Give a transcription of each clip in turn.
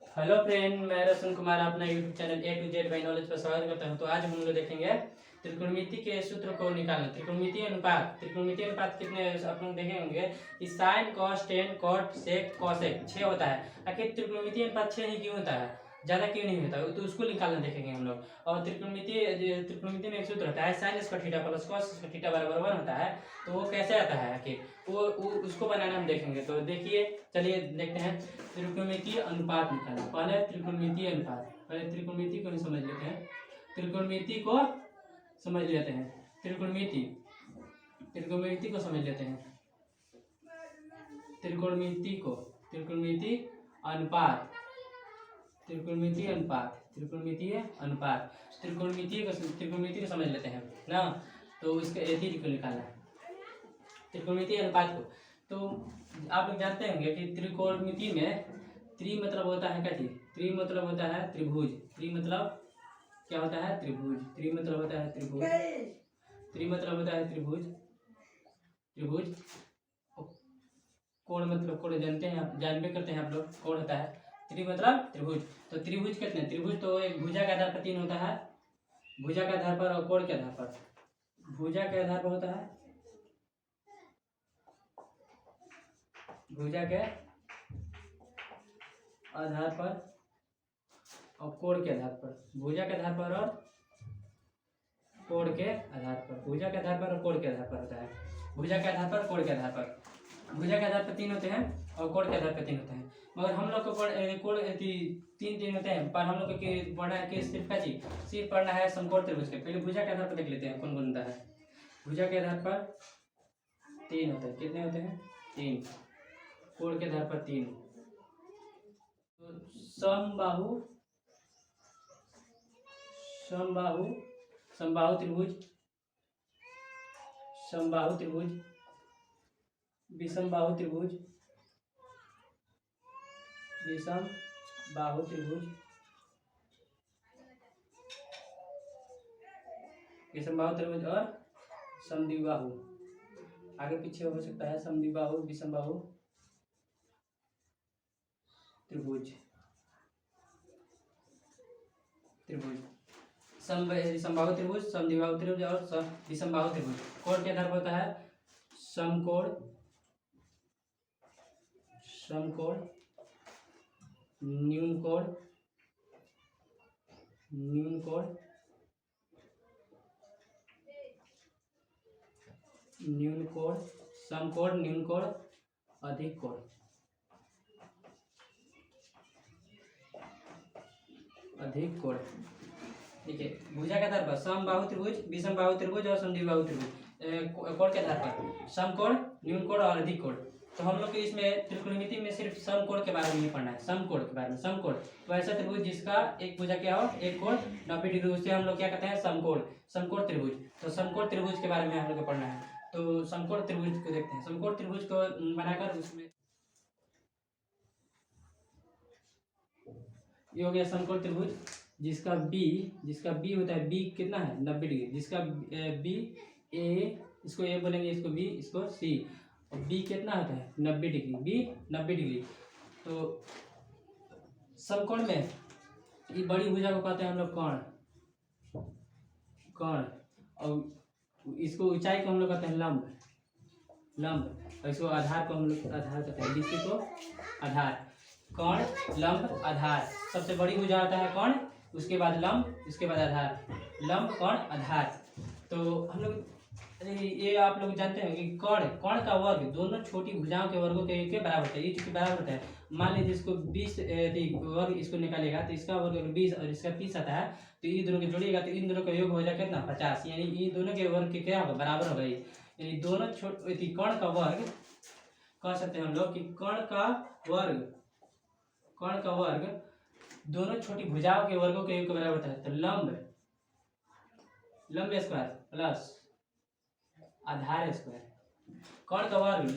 Hello friend, मैं रसन कुमार अपना YouTube channel A to Z by knowledge पर स्वागत करता हूं। तो आज हम लोग देखेंगे त्रिकोणमिति के सूत्र को निकालना। त्रिकोणमिति अनुपात कितने आप लोग देखे होंगे कि sine cos tan cot sec cosec 6 होता है। आखिर त्रिकोणमिति अनुपात 6 ही क्यों होता है, ज़्यादा क्यों नहीं होता है, तो उसको निकालना देखेंगे हम लोग। और त्रिकोणमिति में एक सूत्र होता है sine square theta plus cos square theta बराबर 1 होता है। तो वो कैसे आता है आखिर, वो उसको बनाना हम देखेंगे। तो देखिए, चलिए देखते हैं। त्रिकोणमितीय अनुपात निकालना। पहले त्रिकोणमितीय अनुपात, पहले त्रिकोणमिति को समझ लेते हैं। त्रिकोणमिति को समझ लेते हैं। त्रिकोणमिति को समझ लेते हैं। त्रिकोणमिति अनुपात, त्रिकोणमितीय अनुपात, त्रिकोणमिति को समझ लेते हैं ना। तो इसका यदि को निकालना है त्रिकोणमितीय अनुपात को। तो आप लोग जानते होंगे कि त्रिकोणमिति में त्रि मतलब होता है क्या चीज, त्रि मतलब होता है त्रिभुज। त्रि मतलब क्या होता है, त्रिभुज। त्रि मतलब होता है त्रिभुज। त्रि मतलब होता है त्रिभुज। कोण मतलब कोण जानते हैं आप, जानबे करते हैं आप लोग, कोण होता है त्रि मतलब त्रिभुज। तो त्रिभुज कितने, त्रिभुज तो एक भुजा के आधार पर 3 होता है, भुजा के आधार पर और कोण के आधार पर, भुजा के आधार पर होता है, भुजा के आधार पर और कोण के आधार पर, भुजा के आधार पर और कोण के आधार पर, भुजा के आधार पर और कोण के आधार पर होता है। भुजा के आधार पर, कोण के आधार पर, भुजा के आधार पर 3 होते हैं और कोण के आधार पर 3 होते हैं। मगर हम लोग को कोण 3 होते हैं, पर हम लोग को पढ़ना है कि सिर्फ क्या चीज, सिर्फ पढ़ना है समकोण त्रिभुज के। पहले भुजा के आधार पर देख लेते हैं कौन कौन होता है। भुजा के आधार पर 3 होते हैं, कितने होते हैं, 3। कोण के आधार पर 3। तो समबाहु त्रिभुज, समबाहु त्रिभुज, विषमबाहु त्रिभुज, विषमबाहु त्रिभुज, विषमबाहु त्रिभुज और समद्विबाहु, आगे पीछे हो सकता है, समद्विबाहु विषमबाहु त्रिभुज, समबाहु त्रिभुज, समद्विबाहु त्रिभुज और विषमबाहु त्रिभुज। कोण के आधार पर होता है समकोण, न्यून कोण, समकोण, न्यून कोण, अधिक कोण, ठीक है। भुजा के आधार पर समबाहु त्रिभुज, विषमबाहु त्रिभुज और समद्विबाहु त्रिभुज। कोण के आधार पर समकोण, न्यून कोण और अधिक कोण। तो हम लोग को इसमें त्रिकोणमिति में सिर्फ समकोण के बारे में ही पढ़ना है, समकोण के बारे में। समकोण तो ऐसा त्रिभुज जिसका एक भुजा क्या हो, एक कोण 90 डिग्री, उससे हम लोग क्या कहते हैं, समकोण त्रिभुज। तो समकोण त्रिभुज के बारे में हम लोग को पढ़ना है। तो समकोण त्रिभुज को देखते हैं। समकोण त्रिभुज को बनाकर उसमें ये हो गया समकोण त्रिभुज, जिसका बी होता है, बी कितना है 90 डिग्री, जिसका बी ए, इसको ए बोलेंगे, इसको बी, इसको सी, और बी कितना होता है 90 डिग्री, बी 90 डिग्री। तो समकोण में ये बड़ी भुजा को कहते हैं हम लोग कोण, और इसको ऊंचाई को हम लोग कहते हैं लंब, और इसको आधार को हम लोग आधार कहते हैं, बीसी को आधार। कोण, लंब, आधार। सबसे बड़ी भुजा होता है कोण, उसके बाद लंब, उसके बाद आधार, लंब, कोण, आधार। तो हम लोग ये आप लोग जानते हैं कि कोण का वर्ग दोनों छोटी भुजाओं के वर्गों के बराबर होता है। ये चूंकि बराबर होता है, मान लीजिए इसको 20 वर्ग इसको निकालेगा तो इसका वर्ग 20 और इसका 30 आता है, तो ये दोनों के जोड़िएगा तो इन दोनों का योग हो जाएगा कितना 50, यानी ये दोनों के वर्ग के क्या होगा, बराबर होगा। यानी दोनों कोण का वर्ग कह सकते हैं हम लोग कि कोण का वर्ग दोनों छोटी भुजाओं के वर्गों के योग के बराबर होता है। तो लंब स्क्वायर प्लस आधार स्क्वायर, कोण का वर्ग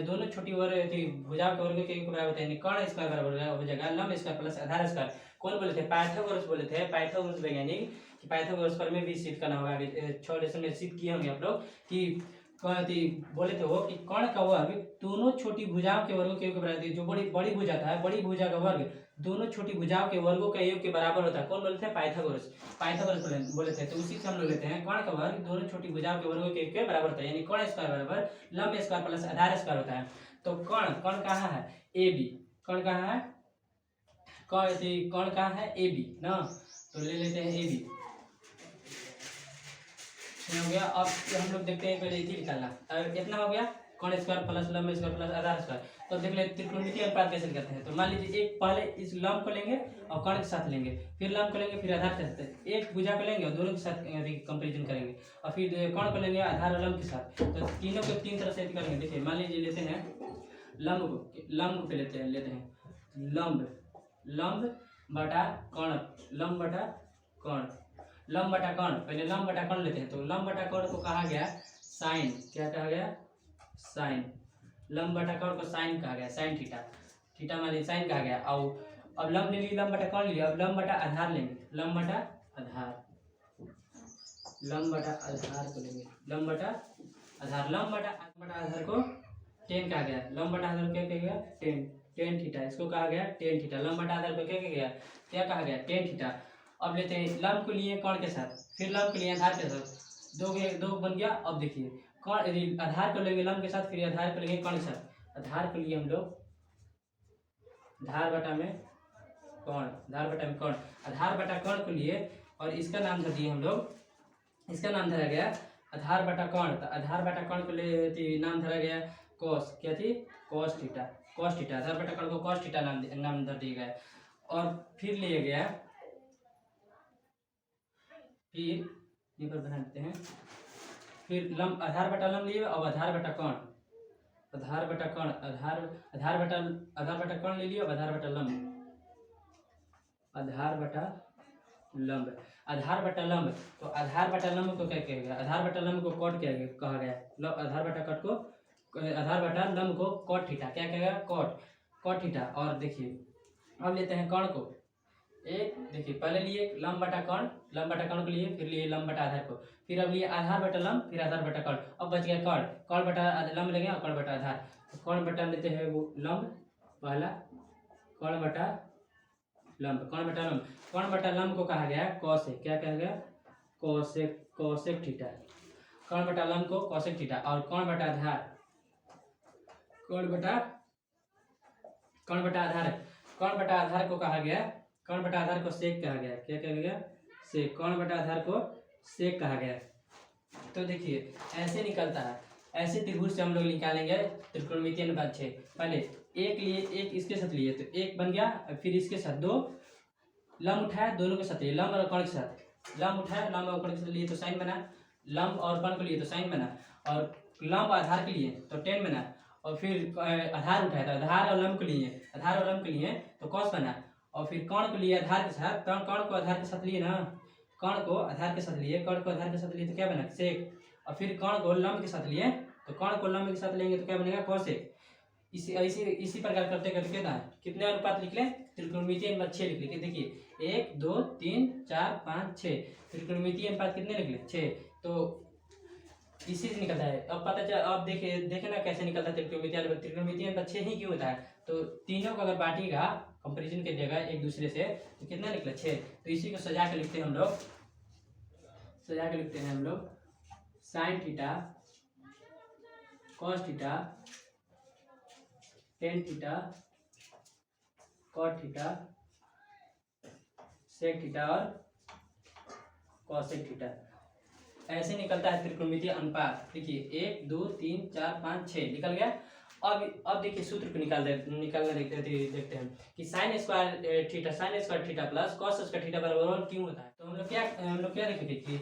दोनों छोटी भुजाओं के वर्ग के योग के बराबर होता है, कोण स्क्वायर बराबर हो जाएगा लंब स्क्वायर प्लस आधार स्क्वायर। कौन बोले थे, पाइथागोरस बोले थे, पाइथागोरस वैज्ञानिक, कि पाइथागोरस पर में भी सिद्ध करना होगा। 6 लेसन में सिद्ध किए होंगे आप लोग कि बोले थे वो कि कोण का वर्ग दोनों छोटी भुजाओं के वर्गों के योग के बराबर, जो बड़ी भुजा था, बड़ी भुजा का वर्ग दोनों छोटी भुजाओं के वर्गों का योग के बराबर होता है। कौन बोलते हैं? पाइथागोरस। पाइथागोरस बोले थे। तो उसी से हम लोग लेते हैं कर्ण का वर्ग दोनों छोटी भुजाओं के वर्गों के योग के बराबर होता है, यानी कर्ण स्क्वायर बराबर लंब स्क्वायर प्लस आधार स्क्वायर होता है। तो कर्ण कर्ण कहाँ है? A B. कर्ण कहाँ है? कर्ण कहाँ है? ए बी ना, तो ले लेते हैं ए बी। हो गया। अब हम लोग देखते हैं पहले इसी निकालना। अब इतना हो गया कर्ण स्क्वायर प्लस लंब स्क्वायर प्लस आधार स्क्वायर। तो देख ले त्रिकोणमितीय अनुपात कैसे करते हैं। तो मान लीजिए एक पहले इस लंब को लेंगे और कर्ण के साथ लेंगे, फिर लंब को लेंगे, फिर आधार के साथ, एक भुजा को लेंगे और दोनों के साथ कंपेरिजन करेंगे, और फिर कर्ण को लेंगे आधार और लंब के साथ। तो तीनों को तीन तरह से करेंगे। देखिए मान लीजिए लेते हैं लंब पे लेते हैं लंब बटा कर्ण, लंब बटा कर्ण। पहले लंब बटा कर्ण लेते हैं। तो लंब बटा कर्ण को कहा गया साइन। क्या कहा गया? साइन। लंब बटा कर्ण को साइन कहा गया, साइन थीटा। थीटा मान लीजिए साइन कहा गया। और अब लंब ले लिए, लंब बटा कर्ण ले लिया। अब लंब बटा आधार लेंगे, लंब बटा आधार को लेंगे, लंब बटा आधार को टेन कहा गया। लंब बटा आधार क्या कहा गया? Tan theta. इसको कहा गया टेन थीटा। लंब बटा आधार को क्या कहा गया? Tan theta. अब लेते हैं लंब को लिए कर्ण के साथ, फिर लंब को लिए आधार के साथ, दो बन गया। अब देखिए कर्ण आधार को लेंगे लंब के साथ, फिर आधार को लेंगे कर्ण के साथ। आधार को लिए हम लोग धार बटा में कर्ण, आधार बटा कर्ण को लिए, और इसका नाम धर दिए हम लोग, इसका नाम धरा गया आधार बटा कर्ण। तो आधार बटा कर्ण को ले नाम धरा गया कॉस। क्या थी? Cos theta. आधार बटा कर्ण को कॉस थीटा नाम धर दिया गया। और फिर लिए गया, फिर ये पर बना देते हैं, फिर लंब आधार बटा लंब लिए और आधार बटा कर्ण ले लिए और आधार बटा लंब। तो आधार बटा लंब को क्या कहा गया? आधार बटा लंब को कॉट कहा गया। आधार बटा लंब को कॉट थीटा क्या कहेगा? Cot theta. और देखिए अब लेते हैं कर्ण को। एक देखिए पहले लिए लंब बटा कर्ण को लिए, फिर लिए लंब बटा आधार को, फिर अब लिए आधार बटा लंब, फिर आधार बटा कर्ण। अब बच गया कर्ण बटा लंब लेंगे और कर्ण बटा आधार। कर्ण बटा लेते हैं वो लंब पहला, कर्ण बटा लंब को कहा गया कॉसेक। क्या कहा गया? Cosec theta. कर्ण बटा लंब को कॉसेक थीटा। और कर्ण बटा आधार को कहा गया, कर्ण बटा आधार को सेक कहा गया। क्या कहा गया? सेक। कर्ण बटा आधार को सेक कहा गया। तो देखिए ऐसे निकलता है। ऐसे त्रिभुज से हम लोग निकालेंगे त्रिकोणमितीय अनुपात 6। पहले एक लिए, एक इसके साथ लिए तो एक बन गया, फिर इसके साथ दो लंब उठाया, दोनों के साथ लिए लंब और कर्ण के साथ, लंब उठाया लंब और कर्ण के साथ लिए तो साइन बना, लंब और कर्ण के लिए तो साइन बना, और लंब आधार के लिए तो टेन बना, और फिर आधार उठाया तो आधार और लंब के लिए तो कॉस बना, और फिर कर्ण को लिए आधार के साथ, कर्ण को आधार के साथ लिए ना, कर्ण को आधार के साथ लिए तो क्या बना? सेक। और फिर कर्ण को लंब के साथ लिए तो कर्ण को लंब के साथ लेंगे तो क्या बनेगा? कॉसेक। इसी प्रकार करते करते कितने अनुपात लिख लें? त्रिकोणमितीय अनुपात 6 लिख लें। देखिए 1 2 3 4 5 6 त्रिकोणमितीय अनुपात कितने लिख लें? 6। तो इसी से निकलता है। अब पता चला, अब देखे ना कैसे निकलता है त्रिकोणमितीय अनुपात 6 ही क्यों होता है? तो तीनों को अगर बांटिएगा कंपेरिजन के जगह एक दूसरे से तो कितना निकला? 6। तो इसी को सजा के लिखते हैं हम लोग, sine theta, cos theta, tan theta, cot theta, sec theta और कॉसेक थीटा। ऐसे निकलता है त्रिकोणमितीय अनुपात। देखिए 1 2 3 4 5 6 निकल गया। अब देखिए सूत्र को निकालना देखते हैं कि sine square theta plus cos square theta बराबर 1 क्यों होता है। तो हम लोग क्या देखेंगे कि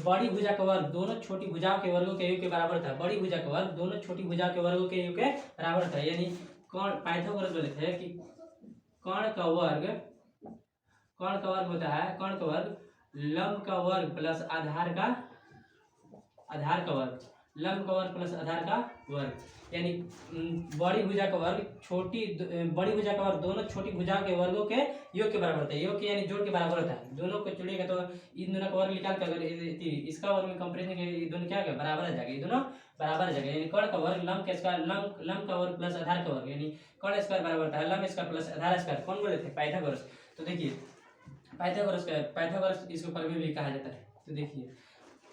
बड़ी भुजा का वर्ग दोनों छोटी भुजाओं के वर्गों के योग के बराबर होता है। बड़ी भुजा का वर्ग दोनों छोटी भुजाओं के वर्गों के योग के बराबर होता है। यानी पाइथागोरस बोलते हैं कि कर्ण का वर्ग होता है, कर्ण का वर्ग लंब का वर्ग प्लस आधार का वर्ग, लंब का वर्ग प्लस आधार का वर्ग। यानी बड़ी भुजा का वर्ग दोनों छोटी भुजाओं के वर्गों के योग के बराबर होता है। योग के यानी जोड़ के बराबर होता है। दोनों को जोड़िएगा तो इन दोनों का वर्ग निकाल कर अगर इसका वर्ग में कंपेरिजन के दोनों क्या बराबर आ जाएगा, ये दोनों बराबर जगह, यानी कर्ण का वर्ग लंब के स्क्वायर, लंब का वर्ग प्लस आधार का वर्ग, यानी कर्ण स्क्वायर बराबर होता है लंब स्क्वायर प्लस आधार स्क्वायर। कौन बोले थे? पाइथागोरस। तो देखिए पाइथागोरस इसको पर भी कहा जाता है। तो देखिए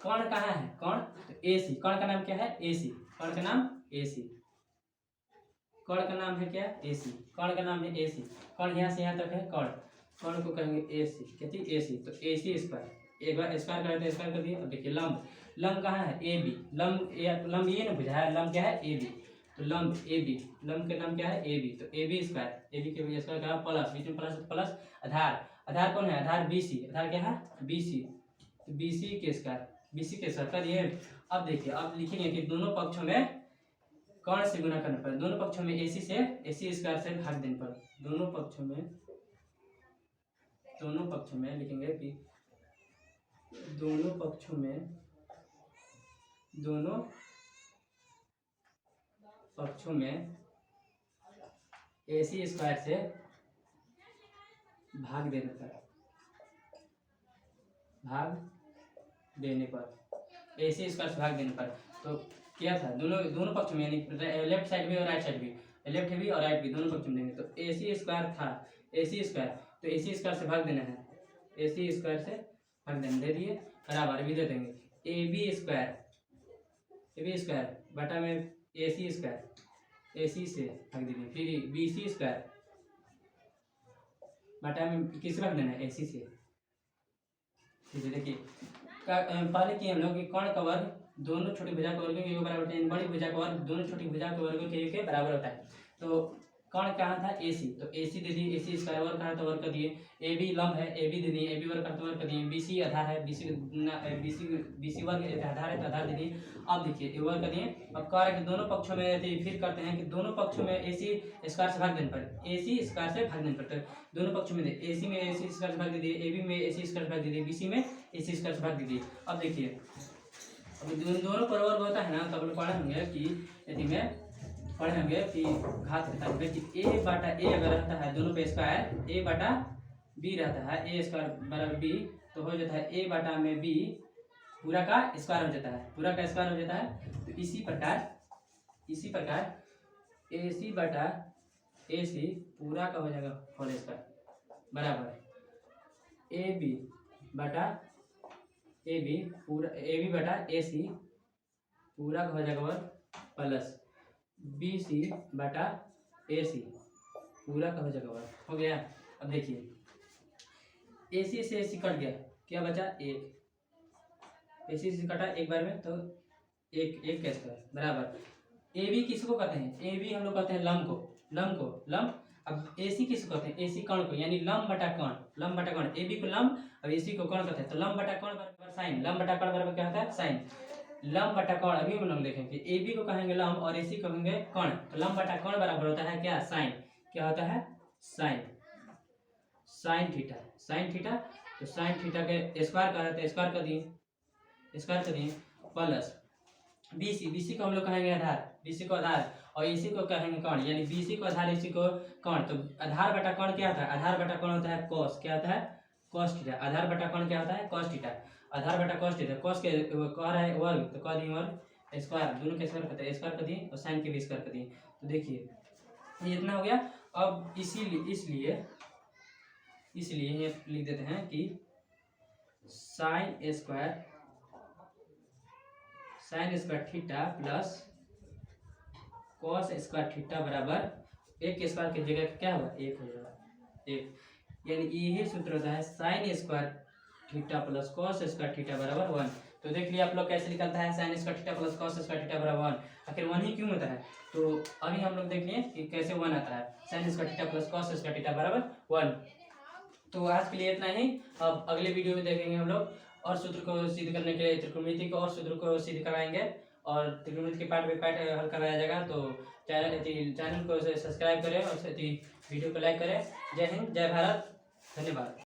कर्ण कहाँ है? कर्ण तो ए सी, कर्ण का नाम क्या है? ए सी, कर्ण का नाम ए सी, कर्ण का नाम है क्या? ए सी, कर्ण का नाम है ए सी। कर्ण यहाँ से यहाँ तक है कर्ण, कर्ण को कहेंगे ए सी, कहती ए सी। तो ए सी स्क्वायर, एक बार स्क्वायर करें तो स्क्वायर कर दिए। अब देखिए लंब, लंब कहाँ है? ए बी, लंब ये ना बुझा है, लंब क्या है? A B. तो लंब ए बी, लंब का नाम क्या है? A B. तो A B square, A B के स्क्वायर का प्लस, बीच में प्लस प्लस आधार, आधार कौन है? आधार बी सी, आधार क्या है? B C. तो बी सी के स्क्वायर, बी सी के स्क्वायर करिए। अब देखिए अब लिखेंगे कि दोनों पक्षों में कर्ण से गुना करने पर, दोनों पक्षों में एसी से एसी स्क्वायर से भाग देने पर, दोनों पक्षों में लिखेंगे कि दोनों पक्षों में एसी स्क्वायर से भाग देने पर, एसी स्क्वायर से भाग देने पर। तो क्या था? दोनों पक्ष में, यानी लेफ्ट साइड भी और राइट साइड भी, लेफ्ट भी और राइट भी दोनों पक्ष में देंगे। तो एसी स्क्वायर था, एसी स्क्वायर, तो एसी स्क्वायर से भाग देना है, एसी स्क्वायर से भाग देना, दे दिए बराबर भी दे देंगे। ए बी स्क्वायर बटा में एसी स्क्वायर, एसी से भाग देंगे। फिर बी सी स्क्वायर बटा में किससे भाग देना है? एसी से। ठीक है, देखिए पहले किए हम लोग कर्ण का वर्ग दोनों छोटी भुजा के वर्गों के योग बराबर होता है, बड़ी भुजा का वर्ग दोनों छोटी भुजा के वर्गों के योग के बराबर होता है। तो कर्ण कहाँ था? एसी, तो एसी दे दिए, एसी स्क्वायर वर्ग कहाँ था? वर्ग कर दिए। ए बी लंब है, ए बी दे दिए, ए बी वर्ग करते वर्ग कर दिए। बी सी आधार है, बी सी वर्ग आधार है तो आधार दे दिए। अब देखिए ये वर्ग कर दिए। अब कह रहे हैं कि दोनों पक्षों में, फिर करते हैं कि दोनों पक्षों में एसी स्क्वायर से भाग देने पर, एसी स्क्वायर से भाग देने पर, तो दोनों पक्षों में एसी में एसी स्क्वायर से भाग दे दिए, ए बी में एसी स्क्वायर से भाग दे दिए, बी सी में एसी स्क्वायर से भाग दे दिए। अब देखिए अब दोनों पर वर्ग होता है ना, तो आप लोग पढ़े होंगे कि यदि में पढ़े होंगे कि घात रहता है कि ए बटा ए अगर रहता है दोनों पे स्क्वायर, ए बटा बी रहता है, ए स्क्वायर बराबर बी, तो हो जाता है ए बटा में बी पूरा का स्क्वायर हो जाता है, पूरा का स्क्वायर हो जाता है। तो इसी प्रकार ए सी बटा ए सी पूरा का हो जाएगा होल स्क्वायर बराबर ए बी बटा ए बी पूरा, ए बी बटा ए सी पूरा का हो जाएगा वर्ग प्लस बी सी बटा ए सी पूरा का हो जाएगा वर्ग। हो गया। अब देखिए ए सी से ए सी कट गया, क्या बचा? एक, ए सी से कटा एक बार में, तो एक का स्क्वायर बराबर ए बी किसको कहते हैं? ए बी हम लोग कहते हैं लंब। अब ए सी किसको कहते हैं? ए सी कर्ण को, यानी लंब बटा कर्ण, ए बी को लंब और ए सी को कर्ण कहते हैं। तो लंब बटा कर्ण बराबर साइन, लंब बटा कर्ण बराबर क्या होता है? साइन। लंब बटा कर्ण अभी हम लोग देखेंगे, ए बी को कहेंगे लंब और ए सी को कहेंगे कर्ण। तो लंब बटा कर्ण बराबर होता है क्या? साइन। क्या होता है? Sine theta. तो साइन थीटा के स्क्वायर का है तो स्क्वायर कर दिए प्लस बी सी को हम लोग कहेंगे आधार, बी सी को आधार और इसी को कहेंगे कर्ण, यानी बी सी को आधार, इसी को कर्ण। तो आधार बटा कर्ण क्या होता है? आधार बटा कर्ण होता है कॉस। क्या होता है? Cos theta. आधार बटा कर्ण क्या होता है? Cos theta. आधार बटा कॉस थीटा, कॉस के कह रहा है वर्ग तो कह दिए वर्ग, स्क्वायर दोनों के स्क्वायर करते हैं, स्क्वायर कर दिए और साइन के भी स्क्वायर कर दिए। तो देखिए ये इतना हो गया। अब इसलिए ये लिख देते हैं कि sine square theta plus cos square theta बराबर एक स्क्वायर की जगह क्या होगा? एक हो जाएगा, एक। यानी यही सूत्र होता है sine square theta plus cos square theta बराबर 1। तो देख लिया आप लोग कैसे निकलता है sine square theta plus cos square theta बराबर 1। आखिर 1 ही क्यों होता है? तो अभी हम लोग देख लिए कि कैसे 1 आता है, sine square theta plus cos square theta बराबर 1। तो आज के लिए इतना ही। अब अगले वीडियो में देखेंगे हम लोग और सूत्र को सिद्ध करने के लिए त्रिकोणमिति को और सूत्र को सिद्ध कराएंगे और त्रिकोणमिति के पार्ट बाय पार्ट हल कराया जाएगा। तो चैनल को सब्सक्राइब करें और वीडियो को लाइक करें। जय हिंद, जय भारत, धन्यवाद।